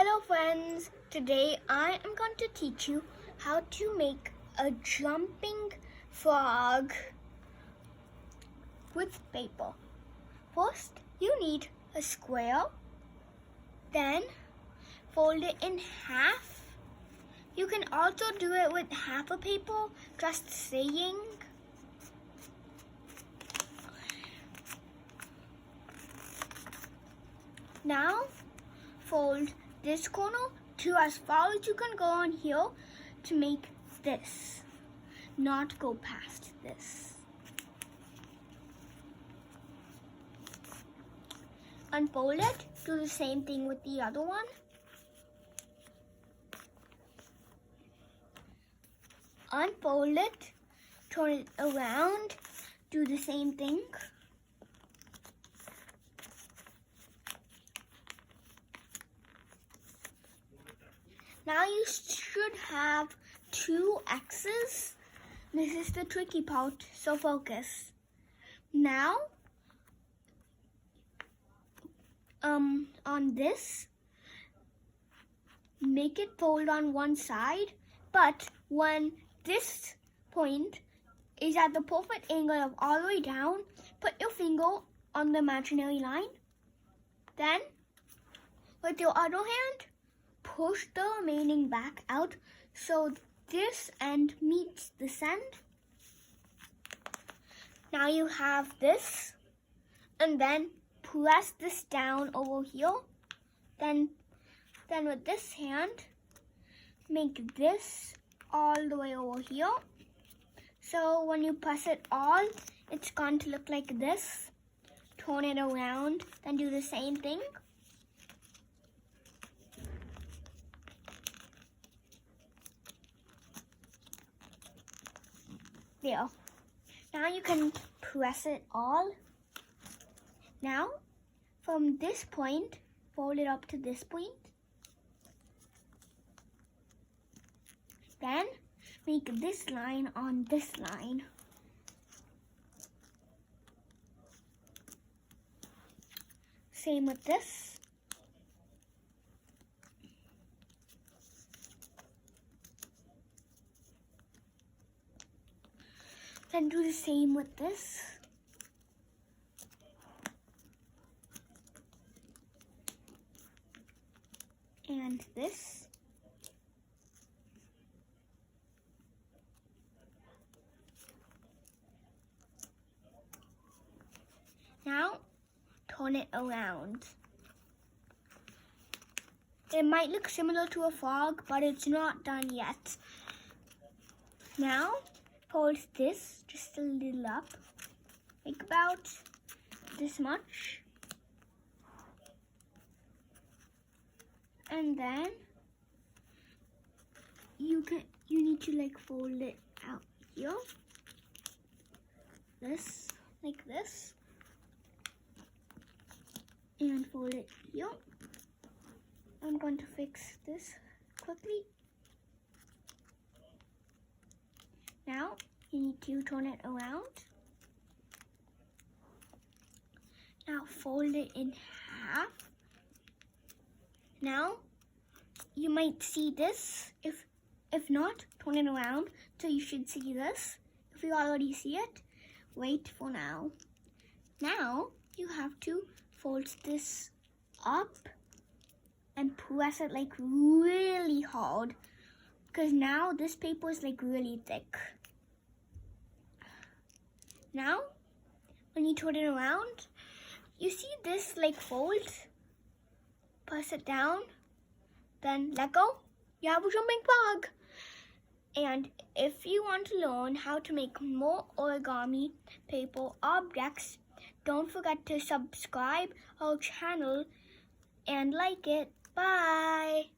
Hello friends, today I am going to teach you how to make a jumping frog with paper. First, you need a square, then fold it in half. You can also do it with half a paper, just saying. Now, fold this corner to as far as you can go on here to make this, not go past this. Unfold it, do the same thing with the other one. Unfold it, turn it around, do the same thing. Now you should have 2 X's. This is the tricky part, so focus. Now, on this, make it fold on one side, but when this point is at the perfect angle of all the way down, put your finger on the imaginary line. Then, with your other hand, push the remaining back out so this end meets this end. Now you have this, and then press this down over here. Then with this hand, make this all the way over here. So when you press it all, it's going to look like this. Turn it around, then do the same thing. There. Now you can press it all. Now, from this point, fold it up to this point. Then, make this line on this line. Same with this. Then do the same with this. And this. Now, turn it around. It might look similar to a frog, but it's not done yet. Now, fold this just a little up, like about this much. And then you need to like fold it out here. This, like this. And fold it here. I'm going to fix this quickly. Now, you need to turn it around. Now, fold it in half. Now, you might see this. If not, turn it around. So you should see this. If you already see it, wait for now. Now, you have to fold this up and press it like really hard. Because now this paper is like really thick. Now, when you turn it around, you see this like fold. Press it down, then let go. You have a jumping frog. And if you want to learn how to make more origami paper objects, don't forget to subscribe our channel and like it. Bye.